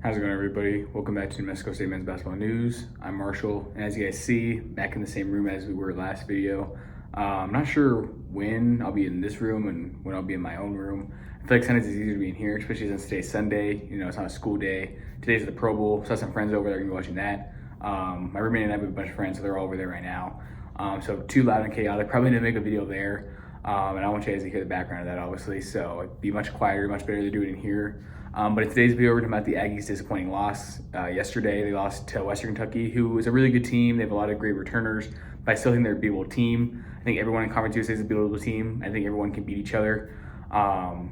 How's it going, everybody? Welcome back to New Mexico State Men's Basketball News. I'm Marshall, and as you guys see, back in the same room as we were last video. I'm not sure when I'll be in this room and when I'll be in my own room. I feel like sometimes it's easier to be in here, especially since today's Sunday. You know, it's not a school day. Today's the Pro Bowl, so I have some friends over there going to be watching that. My roommate and I have a bunch of friends, so they're all over there right now. So too loud and chaotic. Probably didn't make a video there. And I want you guys to hear the background of that, obviously. So it'd be much quieter, much better to do it in here. But in today's video, we're talking about the Aggies' disappointing loss. Yesterday, they lost to Western Kentucky, who is a really good team. They have a lot of great returners, but I still think they're a beatable team. I think everyone in Conference USA is a beatable team. I think everyone can beat each other.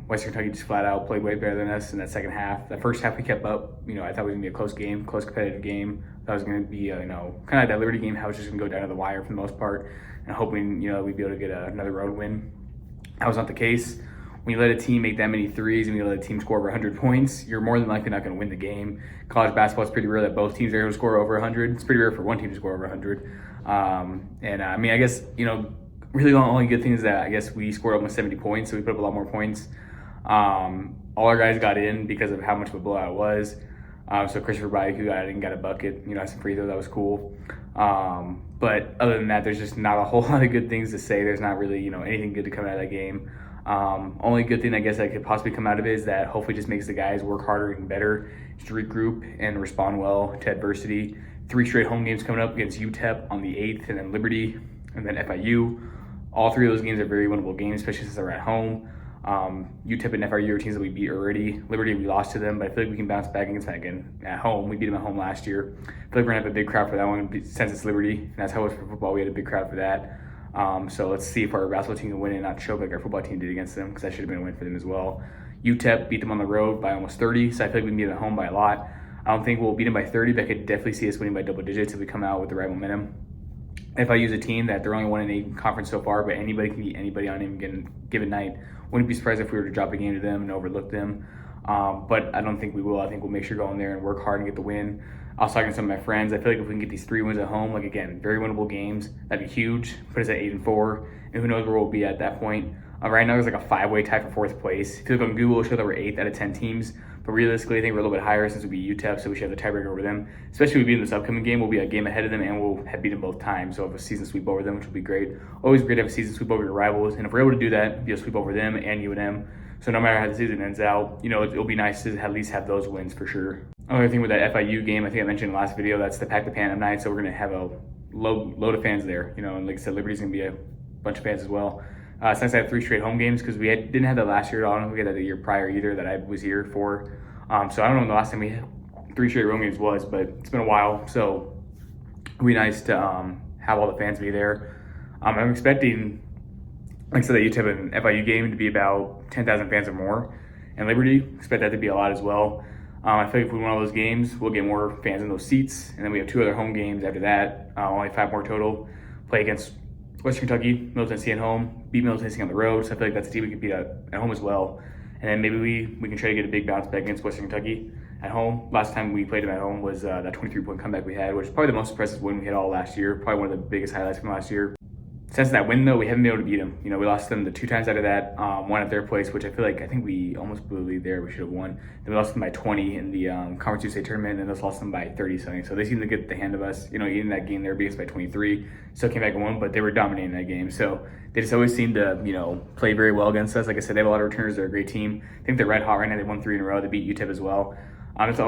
Western Kentucky just flat out played way better than us in that second half. The first half we kept up. You know, I thought it was gonna be a close game, close competitive game. That was gonna be, kind of like that Liberty game, how it was just gonna go down to the wire for the most part, and hoping, we'd be able to get another road win. That was not the case. When you let a team make that many threes and you let a team score over 100 points, you're more than likely not going to win the game. College basketball is pretty rare that both teams are able to score over 100. It's pretty rare for one team to score over 100. I guess, really the only good thing is that I guess we scored almost 70 points, so we put up a lot more points. All our guys got in because of how much of a blowout it was. So Christopher Bryant, who got in and got a bucket, had some free throws, that was cool. But other than that, there's just not a whole lot of good things to say. There's not really, anything good to come out of that game. Only good thing I guess that could possibly come out of it is that hopefully just makes the guys work harder and better, just regroup and respond well to adversity. 3 straight home games coming up against UTEP on the 8th, and then Liberty, and then FIU. All 3 of those games are very winnable games, especially since they're at home. UTEP and FIU are teams that we beat already. Liberty, we lost to them, but I feel like we can bounce back against that again at home. We beat them at home last year. I feel like we're gonna have a big crowd for that one since it's Liberty, and that's how it was for football. We had a big crowd for that. So let's see if our basketball team can win and not choke like our football team did against them, because that should have been a win for them as well. UTEP beat them on the road by almost 30, so I feel like we can beat them at home by a lot. I don't think we'll beat them by 30, but I could definitely see us winning by double digits if we come out with the right momentum. If I use a team that they're only 1-8 in conference so far, but anybody can beat anybody on any given night, wouldn't be surprised if we were to drop a game to them and overlook them. But I don't think we will. I think we'll make sure to go in there and work hard and get the win. I was talking to some of my friends. I feel like if we can get these 3 wins at home, like again, very winnable games, that'd be huge. Put us at 8-4, and who knows where we'll be at that point. Right now, there's like a 5-way tie for 4th place. If you look on Google, it'll show that we're 8th out of 10 teams. But realistically, I think we're a little bit higher since we beat UTEP, so we should have the tiebreaker over them. Especially if we beat them this upcoming game, we'll be a game ahead of them, and we'll have beat them both times. So we'll have a season sweep over them, which will be great. Always great to have a season sweep over your rivals, and if we're able to do that, be able to sweep over them and UNM. So no matter how the season ends out, it'll be nice to at least have those wins for sure. Another thing with that FIU game, I think I mentioned in the last video, that's the Pack the Pan night, so we're going to have a load of fans there. And like I said, Liberty's going to be a bunch of fans as well. Since I have 3 straight home games, because we didn't have that last year at all. I don't think we had that the year prior either that I was here for. So I don't know when the last time we had 3 straight home games was, but it's been a while. So it'll be nice to have all the fans be there. I'm expecting, like I said, that UTEP and FIU game to be about 10,000 fans or more. And Liberty, expect that to be a lot as well. I feel like if we win all those games, we'll get more fans in those seats. And then we have 2 other home games after that, only 5 more total. Play against Western Kentucky, Middle Tennessee at home, beat Middle Tennessee on the road. So I feel like that's a team we can beat at home as well. And then maybe we can try to get a big bounce back against Western Kentucky at home. Last time we played them at home was that 23-point comeback we had, which is probably the most impressive win we had all last year. Probably one of the biggest highlights from last year. Since that win, though, we haven't been able to beat them. We lost them the 2 times out of that. One at their place, which I think we almost blew the lead there. We should have won. Then we lost them by 20 in the Conference USA tournament, and then lost them by 30-something. So they seemed to get the hand of us. Even that game, they were beat us by 23. Still came back and won, but they were dominating that game. So they just always seem to, play very well against us. Like I said, they have a lot of returners. They're a great team. I think they're red hot right now. They won 3 in a row. They beat UTEP as well. That's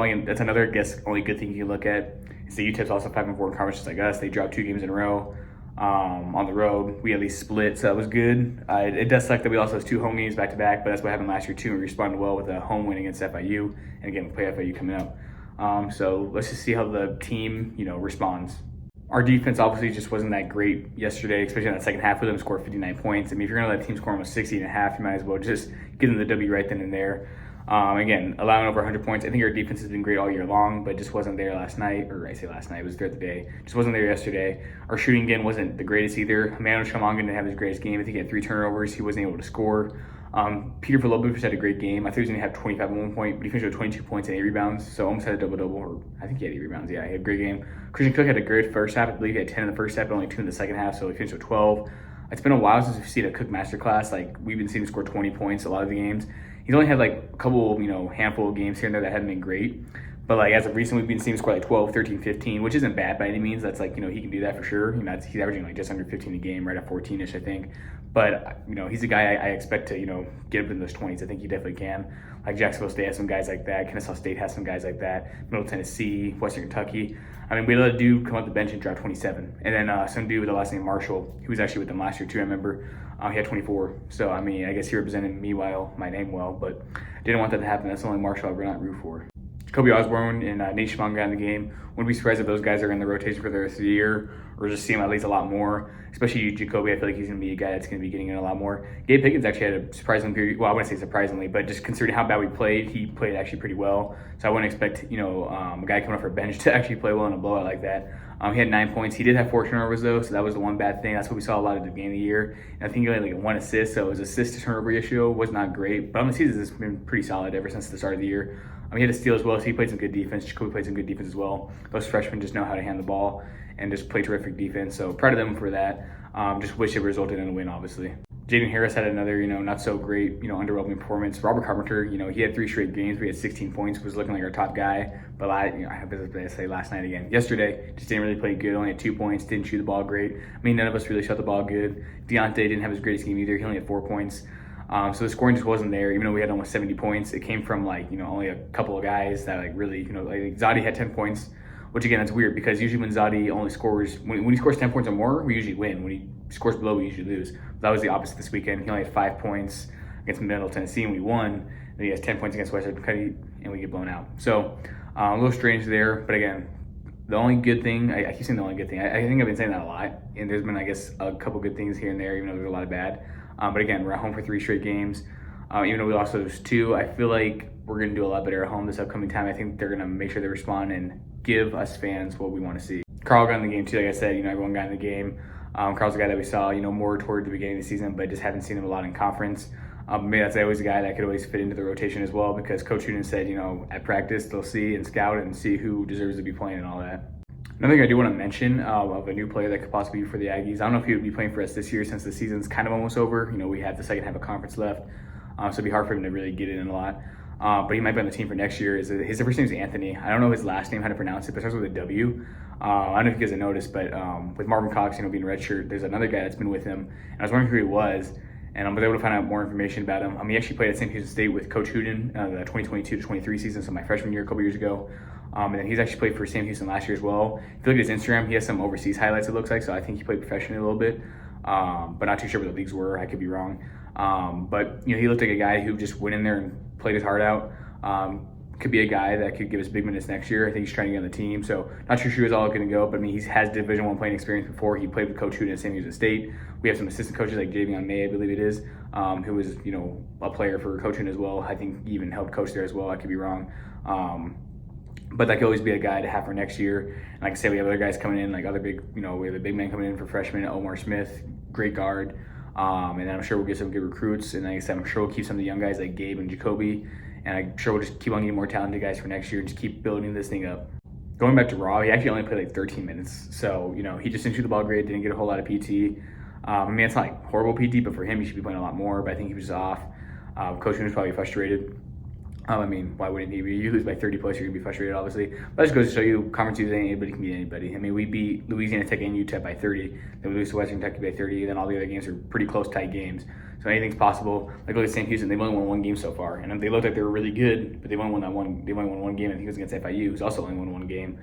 another, I guess, only good thing you can look at. Is the UTEP's also 5-4 in conference just like us. They dropped 2 games in a row. On the road, we at least split, so that was good. It does suck that we also have 2 home games back to back, but that's what happened last year too. We responded well with a home win against FIU, and again, we play FIU coming up. So let's just see how the team, responds. Our defense obviously just wasn't that great yesterday, especially in that second half. We let them score 59 points. I mean, if you're gonna let a team score almost 60 and a half, you might as well just give them the W right then and there. Again, allowing over 100 points. I think our defense has been great all year long, but just wasn't there last night. Or I say last night, it was throughout the day. Just wasn't there yesterday. Our shooting again wasn't the greatest either. Manu Chamangan didn't have his greatest game. I think he had 3 turnovers. He wasn't able to score. Peter Villalobos had a great game. I thought he was going to have 25 at one point, but he finished with 22 points and 8 rebounds, so almost had a double-double. Or I think he had 8 rebounds. Yeah, he had a great game. Christian Cook had a great first half. I believe he had 10 in the first half, but only 2 in the second half, so he finished with 12. It's been a while since we've seen a Cook masterclass. Like, we've been seeing him score 20 points a lot of the games. He's only had like a couple, handful of games here and there that haven't been great. But like as of recent, we've been seeing him score like 12, 13, 15, which isn't bad by any means. That's like, he can do that for sure. He's averaging like just under 15 a game, right at 14-ish, I think. But, he's a guy I expect to, get up in those 20s. I think he definitely can. Like Jacksonville State has some guys like that. Kennesaw State has some guys like that. Middle Tennessee, Western Kentucky. I mean, we let a dude come off the bench and drop 27. And then some dude with the last name Marshall, he was actually with them last year too, I remember. He had 24. So, I mean, I guess he represented me well, my name well, but didn't want that to happen. That's the only Marshall I'd not root for. Kobe Osborne and Nate Schmong got in the game. Wouldn't be surprised if those guys are in the rotation for the rest of the year, or just see him at least a lot more. Especially Jacoby, I feel like he's going to be a guy that's going to be getting in a lot more. Gabe Pickens actually had a surprising period. Well, I wouldn't say surprisingly, but just considering how bad we played, he played actually pretty well. So I wouldn't expect, a guy coming off our bench to actually play well in a blowout like that. He had 9 points. He did have 4 turnovers though, so that was the one bad thing. That's what we saw a lot at the beginning of the year. And I think he had like 1 assist, so his assist to turnover ratio was not great. But on the season, it's been pretty solid ever since the start of the year. He had a steal as well, so he played some good defense. Jacoby played some good defense as well. Those freshmen just know how to hand the ball and just play terrific defense. So proud of them for that. Just wish it resulted in a win, obviously. Jaden Harris had another, not so great, underwhelming performance. Robert Carpenter, he had 3 straight games. We had 16 points, was looking like our top guy. But I have to say last night again. Yesterday, just didn't really play good. Only had 2 points, didn't shoot the ball great. I mean, none of us really shot the ball good. Deontay didn't have his greatest game either. He only had 4 points. So the scoring just wasn't there, even though we had almost 70 points. It came from only a couple of guys that really, like Zadi had 10 points, which again, that's weird because usually when Zadi only scores, when he scores 10 points or more, we usually win. When he scores below, we usually lose. That was the opposite this weekend. He only had 5 points against Middle Tennessee and we won. Then he has 10 points against Western Kentucky and we get blown out. So a little strange there, but again, the only good thing, I keep saying the only good thing, I think I've been saying that a lot, and there's been, I guess, a couple good things here and there, even though there's a lot of bad. But again, we're at home for 3 straight games. Even though we lost those 2, I feel like we're going to do a lot better at home this upcoming time. I think they're going to make sure they respond and give us fans what we want to see. Carl got in the game too, like I said, everyone got in the game. Carl's a guy that we saw, more toward the beginning of the season, but just haven't seen him a lot in conference. Maybe that's always a guy that could always fit into the rotation as well because Coach Hooten said, at practice they'll see and scout and see who deserves to be playing and all that. Another thing I do want to mention of a new player that could possibly be for the Aggies. I don't know if he would be playing for us this year since the season's kind of almost over. We have the second half of conference left, so it'd be hard for him to really get in a lot. But he might be on the team for next year. His first name is Anthony. I don't know his last name, how to pronounce it, but it starts with a W. I don't know if you guys have noticed, but with Marvin Cox, being redshirt, there's another guy that's been with him. And I was wondering who he was, and I was able to find out more information about him. He actually played at St. Houston State with Coach Hooten the 2022-23 season, so my freshman year a couple years ago. And then he's actually played for Sam Houston last year as well. If you look at his Instagram, he has some overseas highlights, it looks like, so I think he played professionally a little bit, but not too sure what the leagues were. I could be wrong. But he looked like a guy who just went in there and played his heart out. Could be a guy that could give us big minutes next year. I think he's trying to get on the team, so not sure he's all going to go, but he has Division I playing experience before. He played with Coach Hooten at St. Houston State. We have some assistant coaches like Javion May, I believe it is, who was, a player for Coach Hooten as well. I think he even helped coach there as well. I could be wrong. But that could always be a guy to have for next year. And like I said, we have other guys coming in, like other big, we have a big man coming in for freshmen, Omar Smith, great guard. And then I'm sure we'll get some good recruits. And like I said, I'm sure we'll keep some of the young guys like Gabe and Jacoby. And I'm sure we'll just keep on getting more talented guys for next year and just keep building this thing up. Going back to Raw, he actually only played like 13 minutes. So, he just didn't shoot the ball great, didn't get a whole lot of PT. It's not like horrible PT, but for him, he should be playing a lot more. But I think he was off. Coach Hooten was probably frustrated. Why wouldn't he be? You lose by 30 plus, you're going to be frustrated, obviously. But that just goes to show you, conference using anybody can beat anybody. We beat Louisiana Tech and UTEP by 30. Then we lose to Western Kentucky by 30. Then all the other games are pretty close, tight games. So anything's possible. Like look at St. Houston, they've only won 1 game so far. And they looked like they were really good, but they only won one game. I think it was against FIU, who's also only won 1 game.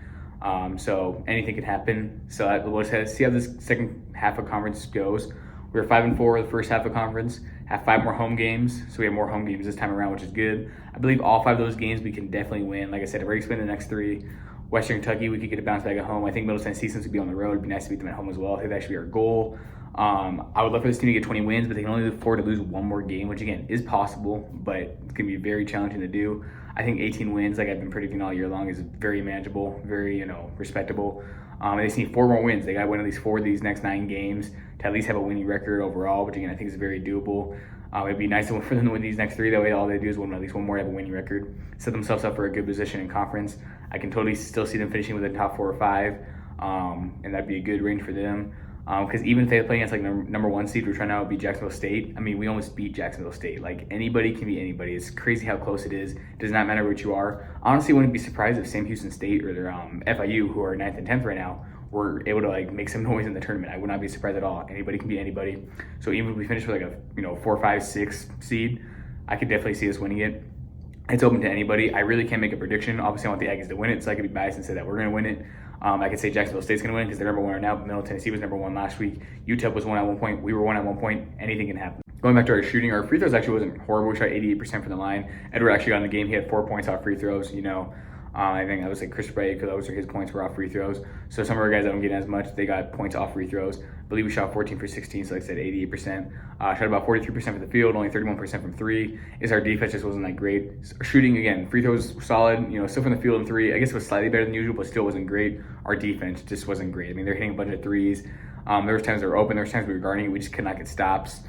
So anything could happen. So we'll just see how this second half of conference goes. We were 5-4 the first half of conference, have 5 more home games. So we have more home games this time around, which is good. I believe all 5 of those games we can definitely win. Like I said, I've already explained the next 3. Western Kentucky, we could get a bounce back at home. I think Middle Tennessee, since we'd be on the road, it'd be nice to beat them at home as well. I think that should be our goal. I would love for this team to get 20 wins, but they can only afford to lose 1 more game, which again is possible, but it's going to be very challenging to do. I think 18 wins, like I've been predicting all year long, is very manageable, very, respectable. They just need 4 more wins. They got to win at least 4 of these next 9 games to at least have a winning record overall, which again, I think is very doable. It'd be nice for them to win these next 3. That way, all they do is win at least 1 more, have a winning record, set themselves up for a good position in conference. I can totally still see them finishing within the top 4 or 5, and that'd be a good range for them. Because even if they play against like number one seed, we're trying to beat Jacksonville State. I mean, we almost beat Jacksonville State. Like anybody can beat anybody. It's crazy how close it is. It does not matter what you are. Honestly, wouldn't be surprised if Sam Houston State or their FIU, who are 9th and 10th right now, were able to like make some noise in the tournament. I would not be surprised at all. Anybody can beat anybody. So even if we finish with like a 4, 5, 6 seed, I could definitely see us winning it. It's open to anybody. I really can't make a prediction. Obviously, I want the Aggies to win it, so I could be biased and say that we're going to win it. I could say Jacksonville State's going to win because they're number one right now. Middle Tennessee was number one last week. UTEP was one at one point. We were one at one point. Anything can happen. Going back to our shooting, our free throws actually wasn't horrible. We shot 88% from the line. Edward actually got in the game. He had 4 points off free throws. I think I was like Chris Bray, because those are his points were off free throws. So some of our guys that don't get as much, they got points off free throws. I believe we shot 14 for 16, so like I said, 88%. Shot about 43% from the field, only 31% from three. Our defense just wasn't that great. Shooting, again, free throws solid, still from the field in three. I guess it was slightly better than usual, but still wasn't great. Our defense just wasn't great. I mean, they're hitting a bunch of threes. There was times they were open. There was times we were guarding it. We just could not get stops.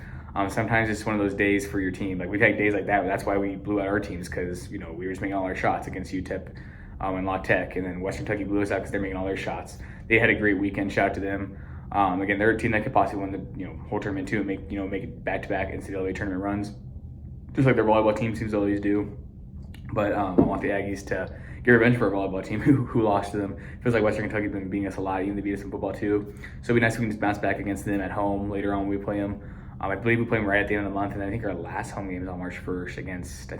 Sometimes it's one of those days for your team. Like we've had days like that. That's why we blew out our teams, because we were just making all our shots against UTEP. And La Tech, and then Western Kentucky blew us out because they're making all their shots. They had a great weekend. Shout out to them. Again, they're a team that could possibly win the whole tournament too, and make it back-to-back NCAA tournament runs, just like their volleyball team seems to always do. But I want the Aggies to get revenge for a volleyball team who lost to them. It feels like Western Kentucky's been beating us a lot, even they beat us in football too. So it'd be nice if we can just bounce back against them at home later on when we play them. I believe we play them right at the end of the month, and I think our last home game is on March 1st against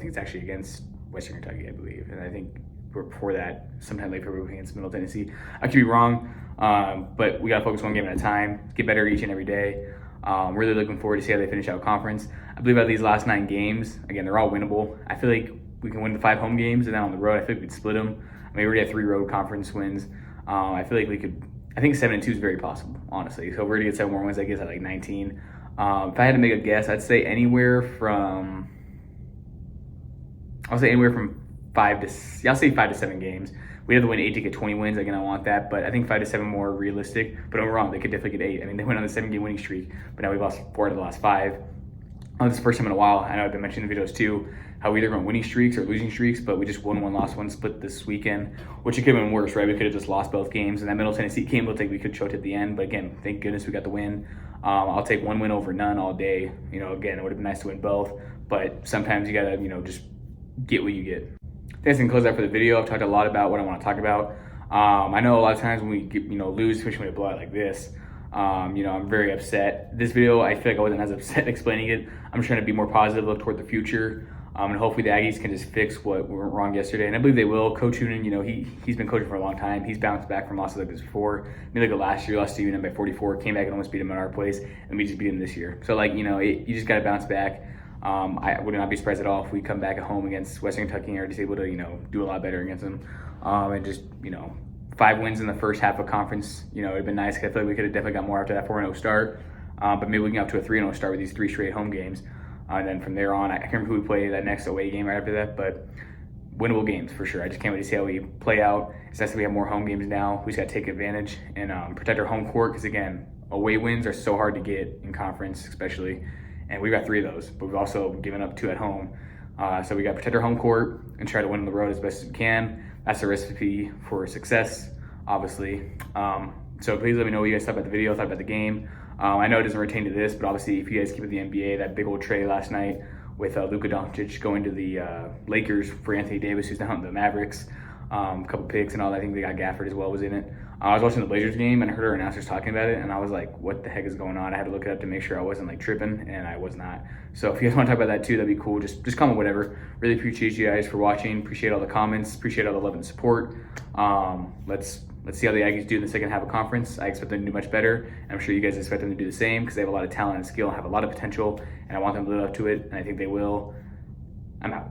Western Kentucky, I believe, and I think before that, sometime late February against Middle Tennessee. I could be wrong, but we got to focus one game at a time, get better each and every day. Really looking forward to see how they finish out conference. I believe out of these last 9 games, again, they're all winnable. I feel like we can win the 5 home games, and then on the road, I feel like we'd split them. I mean, we already have 3 road conference wins. I feel like we could, I think 7-2 is very possible, honestly. So if we're going to get 7 more wins, I guess at like 19. If I had to make a guess, I'd say anywhere from 5 to 7 games. We have to win 8 to get 20 wins. Again, I want that, but I think 5 to 7 more realistic. But I'm wrong; they could definitely get 8. I mean, they went on a 7-game winning streak, but now we've lost 4 out of the last 5. This is the first time in a while. I know I've been mentioning in videos too how we either go on winning streaks or losing streaks, but we just won 1, lost 1, split this weekend, which it could have been worse, right? We could have just lost both games. And that Middle Tennessee game, we could have choked at the end, but again, thank goodness we got the win. I'll take 1 win over none all day. Again, it would have been nice to win both, but sometimes you gotta, just get what you get. Thanks, and close out for the video. I've talked a lot about what I want to talk about. I know a lot of times when we get, lose, especially when we blow out like this, I'm very upset. This video, I feel like I wasn't as upset explaining it. I'm trying to be more positive, look toward the future, and hopefully the Aggies can just fix what went wrong yesterday. And I believe they will. Coach Hoonan, he's been coaching for a long time. He's bounced back from losses like this before. Maybe like last year, lost to UNM by 44, came back and almost beat him at our place, and we just beat him this year. So you just got to bounce back. I would not be surprised at all if we come back at home against Western Kentucky and are just able to, do a lot better against them. And just, 5 wins in the first half of conference, it'd been nice. I feel like we could have definitely got more after that 4-0 start. But maybe we can get up to a 3-0 start with these 3 straight home games. And then from there on, I can't remember who we play that next away game right after that, but winnable games for sure. I just can't wait to see how we play out. It's nice that we have more home games now. We just got to take advantage and protect our home court, because again, away wins are so hard to get in conference, especially. And we've got 3 of those, but we've also given up 2 at home. So we got to protect our home court and try to win on the road as best as we can. That's the recipe for success, obviously. So please let me know what you guys thought about the video, thought about the game. I know it doesn't pertain to this, but obviously if you guys keep it the NBA, that big old trade last night with Luka Doncic going to the Lakers for Anthony Davis, who's now in the Mavericks. A couple picks and all that. I think they got Gafford as well was in it. I was watching the Blazers game and I heard our announcers talking about it, and I was like, what the heck is going on? I had to look it up to make sure I wasn't tripping, and I was not. So if you guys want to talk about that too, that'd be cool. Just comment whatever. Really appreciate you guys for watching. Appreciate all the comments. Appreciate all the love and support. Let's see how the Aggies do in the second half of conference. I expect them to do much better. And I'm sure you guys expect them to do the same, because they have a lot of talent and skill and have a lot of potential, and I want them to live up to it, and I think they will. I'm out.